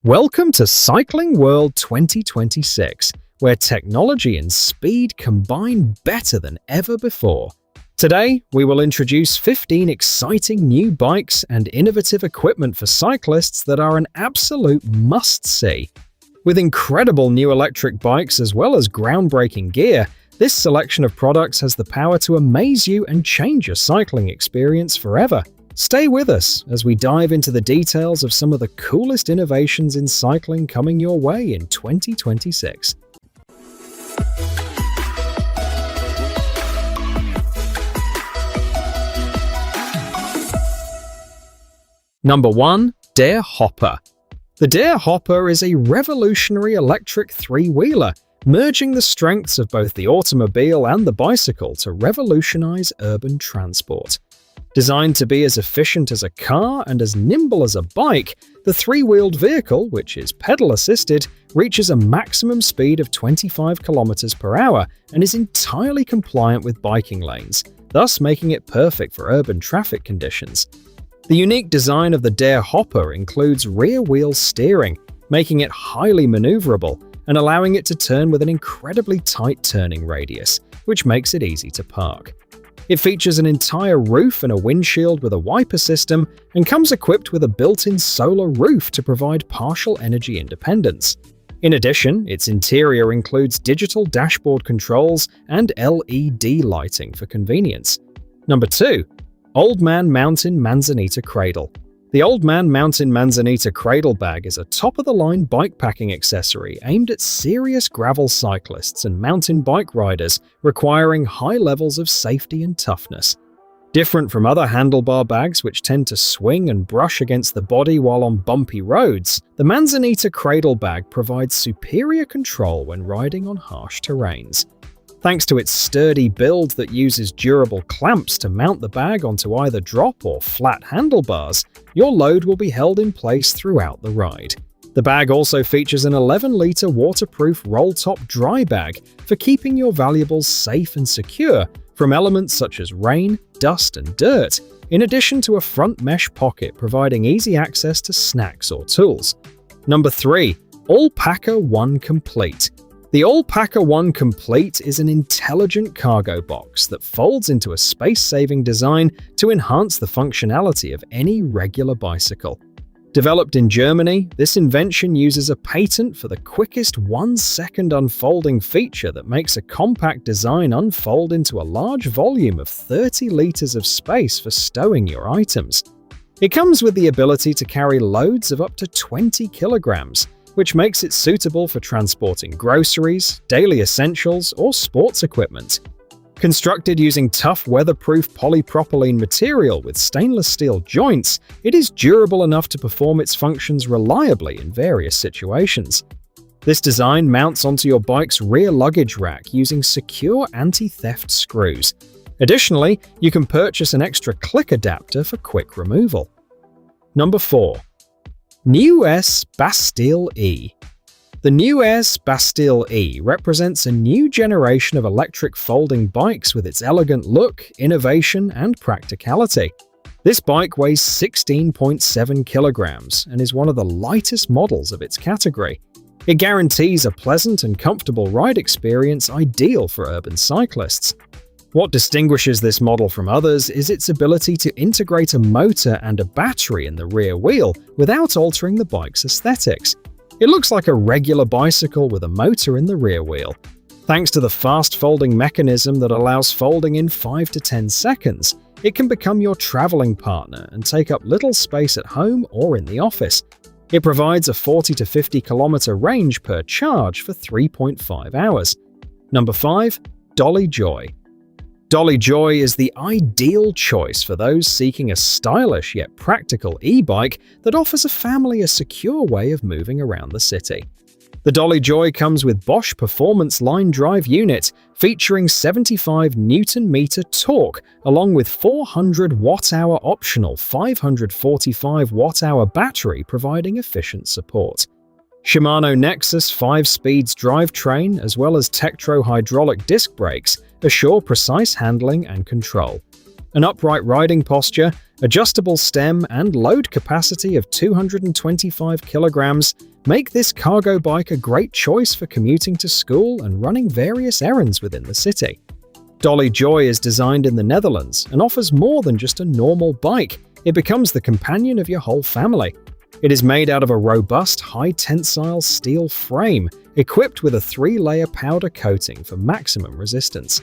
Welcome to Cycling World 2026, where technology and speed combine better than ever before. Today, we will introduce 15 exciting new bikes and innovative equipment for cyclists that are an absolute must-see. With incredible new electric bikes as well as groundbreaking gear, this selection of products has the power to amaze you and change your cycling experience forever. Stay with us as we dive into the details of some of the coolest innovations in cycling coming your way in 2026. Number 1. Der Hopper. The Der Hopper is a revolutionary electric three-wheeler, merging the strengths of both the automobile and the bicycle to revolutionize urban transport. Designed to be as efficient as a car and as nimble as a bike, the three-wheeled vehicle, which is pedal-assisted, reaches a maximum speed of 25 km per hour and is entirely compliant with biking lanes, thus making it perfect for urban traffic conditions. The unique design of the Der Hopper includes rear-wheel steering, making it highly maneuverable and allowing it to turn with an incredibly tight turning radius, which makes it easy to park. It features an entire roof and a windshield with a wiper system and comes equipped with a built-in solar roof to provide partial energy independence. In addition, its interior includes digital dashboard controls and LED lighting for convenience. Number 2. Old Man Mountain Manzanita Cradle. The Old Man Mountain Manzanita Cradle bag is a top-of-the-line bikepacking accessory aimed at serious gravel cyclists and mountain bike riders requiring high levels of safety and toughness. Different from other handlebar bags which tend to swing and brush against the body while on bumpy roads, the Manzanita Cradle bag provides superior control when riding on harsh terrains. Thanks to its sturdy build that uses durable clamps to mount the bag onto either drop or flat handlebars, your load will be held in place throughout the ride. The bag also features an 11-litre waterproof roll-top dry bag for keeping your valuables safe and secure from elements such as rain, dust, and dirt, in addition to a front mesh pocket providing easy access to snacks or tools. Number 3. Allpacka One Complete. The Allpacka One Complete is an intelligent cargo box that folds into a space-saving design to enhance the functionality of any regular bicycle. Developed in Germany, this invention uses a patent for the quickest 1-second unfolding feature that makes a compact design unfold into a large volume of 30 liters of space for stowing your items. It comes with the ability to carry loads of up to 20 kilograms, which makes it suitable for transporting groceries, daily essentials, or sports equipment. Constructed using tough weatherproof polypropylene material with stainless steel joints, it is durable enough to perform its functions reliably in various situations. This design mounts onto your bike's rear luggage rack using secure anti-theft screws. Additionally, you can purchase an extra click adapter for quick removal. Number 4. NEUES BASTILLE E. The NEUES BASTILLE E represents a new generation of electric folding bikes with its elegant look, innovation, and practicality. This bike weighs 16.7 kilograms and is one of the lightest models of its category. It guarantees a pleasant and comfortable ride experience ideal for urban cyclists. What distinguishes this model from others is its ability to integrate a motor and a battery in the rear wheel without altering the bike's aesthetics. It looks like a regular bicycle with a motor in the rear wheel. Thanks to the fast folding mechanism that allows folding in 5 to 10 seconds, it can become your traveling partner and take up little space at home or in the office. It provides a 40 to 50 kilometer range per charge for 3.5 hours. Number 5. Dolly Joy. Dolly Joy is the ideal choice for those seeking a stylish yet practical e-bike that offers a family a secure way of moving around the city. The Dolly Joy comes with Bosch Performance Line Drive Unit, featuring 75 Nm torque, along with 400 Wh optional 545 Wh battery providing efficient support. Shimano Nexus 5-speeds drivetrain as well as Tektro hydraulic disc brakes assure precise handling and control. An upright riding posture, adjustable stem, and load capacity of 225 kilograms make this cargo bike a great choice for commuting to school and running various errands within the city. Dolly Joy is designed in the Netherlands and offers more than just a normal bike. It becomes the companion of your whole family. It is made out of a robust, high-tensile steel frame, equipped with a 3-layer powder coating for maximum resistance.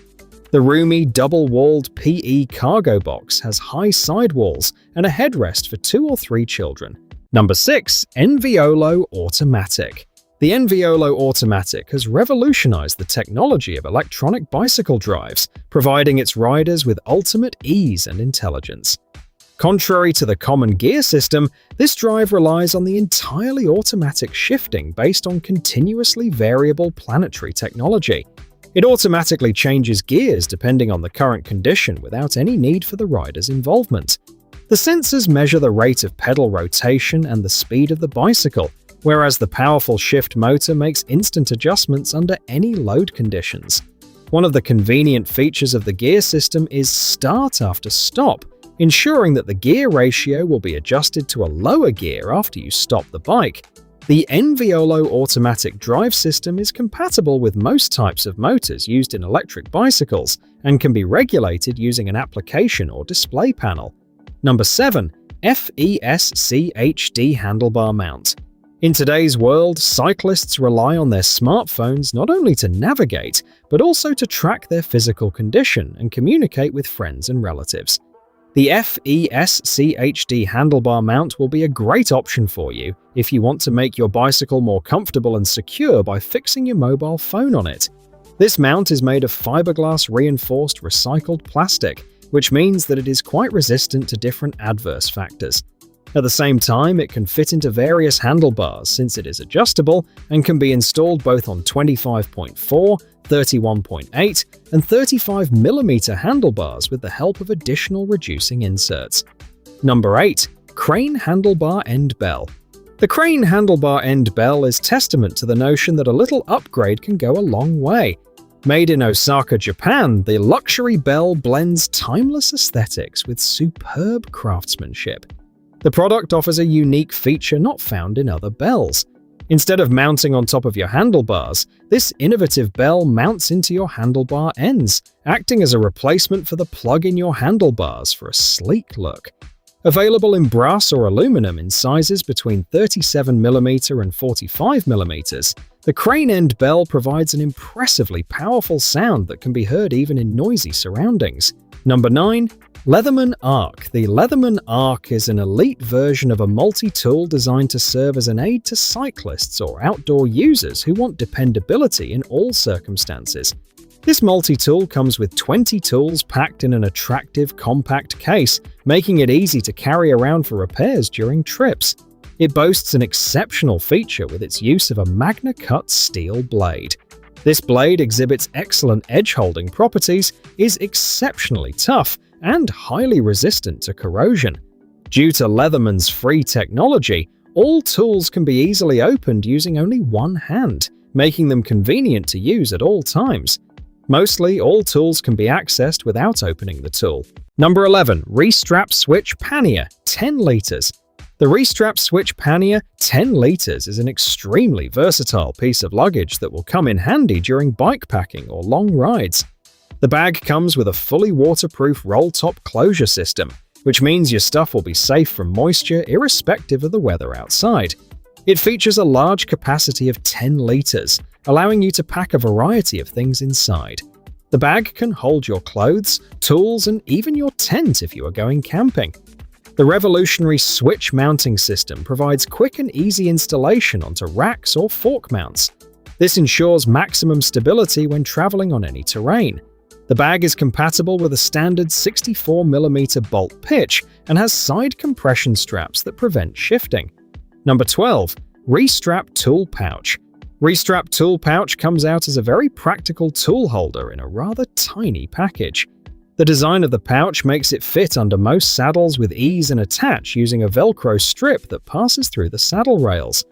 The roomy, double-walled PE cargo box has high sidewalls and a headrest for 2 or 3 children. Number 6. Enviolo Automatic. The Enviolo Automatic has revolutionized the technology of electronic bicycle drives, providing its riders with ultimate ease and intelligence. Contrary to the common gear system, this drive relies on the entirely automatic shifting based on continuously variable planetary technology. It automatically changes gears depending on the current condition without any need for the rider's involvement. The sensors measure the rate of pedal rotation and the speed of the bicycle, whereas the powerful shift motor makes instant adjustments under any load conditions. One of the convenient features of the gear system is start after stop, ensuring that the gear ratio will be adjusted to a lower gear after you stop the bike. The Enviolo Automatic drive system is compatible with most types of motors used in electric bicycles and can be regulated using an application or display panel. Number 7. FESCHD Handlebar Mount. In today's world, cyclists rely on their smartphones not only to navigate, but also to track their physical condition and communicate with friends and relatives. The FESCHD handlebar mount will be a great option for you if you want to make your bicycle more comfortable and secure by fixing your mobile phone on it. This mount is made of fiberglass reinforced recycled plastic, which means that it is quite resistant to different adverse factors. At the same time, it can fit into various handlebars since it is adjustable and can be installed both on 25.4, 31.8, and 35mm handlebars with the help of additional reducing inserts. Number 8. Crane Handlebar End Bell. The crane handlebar end bell is testament to the notion that a little upgrade can go a long way. Made in Osaka, Japan, the luxury bell blends timeless aesthetics with superb craftsmanship. The product offers a unique feature not found in other bells. Instead of mounting on top of your handlebars, this innovative bell mounts into your handlebar ends, acting as a replacement for the plug in your handlebars for a sleek look. Available in brass or aluminum in sizes between 37mm and 45mm, the crane end bell provides an impressively powerful sound that can be heard even in noisy surroundings. Number 9. Leatherman ARC. The Leatherman ARC is an elite version of a multi-tool designed to serve as an aid to cyclists or outdoor users who want dependability in all circumstances. This multi-tool comes with 20 tools packed in an attractive, compact case, making it easy to carry around for repairs during trips. It boasts an exceptional feature with its use of a Magna-cut steel blade. This blade exhibits excellent edge-holding properties, is exceptionally tough, and highly resistant to corrosion. Due to Leatherman's free technology, all tools can be easily opened using only one hand, making them convenient to use at all times. Mostly, all tools can be accessed without opening the tool. Number 11. Restrap Switch Pannier 10 liters. The Restrap Switch Pannier 10 liters is an extremely versatile piece of luggage that will come in handy during bike packing or long rides. The bag comes with a fully waterproof roll-top closure system, which means your stuff will be safe from moisture irrespective of the weather outside. It features a large capacity of 10 liters, allowing you to pack a variety of things inside. The bag can hold your clothes, tools, and even your tent if you are going camping. The revolutionary switch mounting system provides quick and easy installation onto racks or fork mounts. This ensures maximum stability when traveling on any terrain. The bag is compatible with a standard 64mm bolt pitch and has side compression straps that prevent shifting. Number 12. Restrap Tool Pouch. Restrap Tool Pouch comes out as a very practical tool holder in a rather tiny package. The design of the pouch makes it fit under most saddles with ease and attach using a Velcro strip that passes through the saddle rails.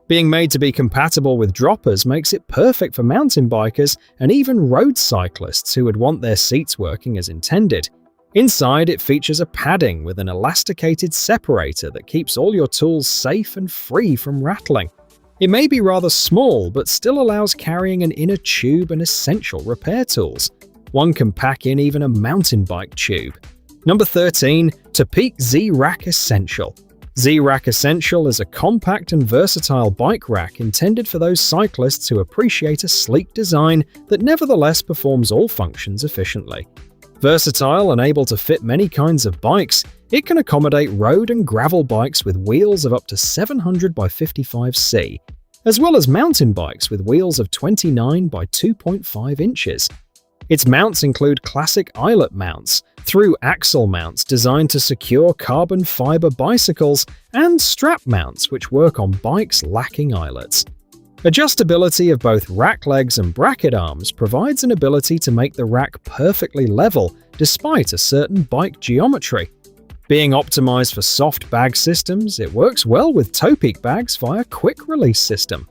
Being made to be compatible with droppers makes it perfect for mountain bikers and even road cyclists who would want their seats working as intended. Inside, it features a padding with an elasticated separator that keeps all your tools safe and free from rattling. It may be rather small, but still allows carrying an inner tube and essential repair tools. One can pack in even a mountain bike tube. Number 13. Topeak ZI RAK Essential. ZI RAK Essential is a compact and versatile bike rack intended for those cyclists who appreciate a sleek design that nevertheless performs all functions efficiently. Versatile and able to fit many kinds of bikes, it can accommodate road and gravel bikes with wheels of up to 700 by 55C, as well as mountain bikes with wheels of 29 by 2.5 inches. Its mounts include classic eyelet mounts, through axle mounts designed to secure carbon fiber bicycles, and strap mounts which work on bikes lacking eyelets. Adjustability of both rack legs and bracket arms provides an ability to make the rack perfectly level despite a certain bike geometry. Being optimized for soft bag systems, it works well with Topeak bags via quick release system.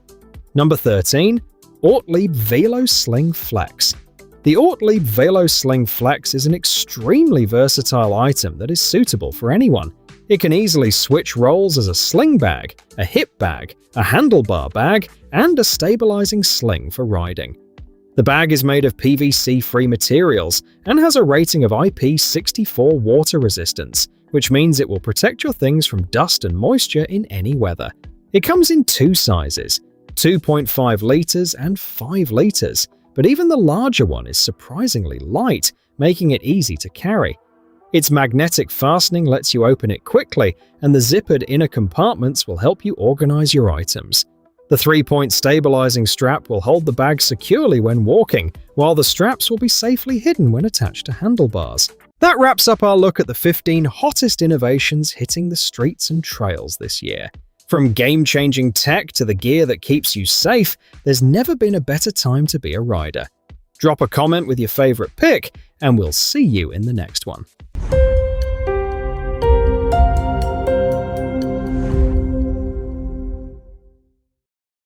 Number 13. Ortlieb Velo Sling Flex. The Ortlieb Velo Sling Flex is an extremely versatile item that is suitable for anyone. It can easily switch roles as a sling bag, a hip bag, a handlebar bag, and a stabilizing sling for riding. The bag is made of PVC-free materials and has a rating of IP64 water resistance, which means it will protect your things from dust and moisture in any weather. It comes in two sizes, 2.5 liters and 5 liters, but even the larger one is surprisingly light, making it easy to carry. Its magnetic fastening lets you open it quickly, and the zippered inner compartments will help you organize your items. The 3-point stabilizing strap will hold the bag securely when walking, while the straps will be safely hidden when attached to handlebars. That wraps up our look at the 15 hottest innovations hitting the streets and trails this year. From game-changing tech to the gear that keeps you safe, there's never been a better time to be a rider. Drop a comment with your favorite pick, and we'll see you in the next one.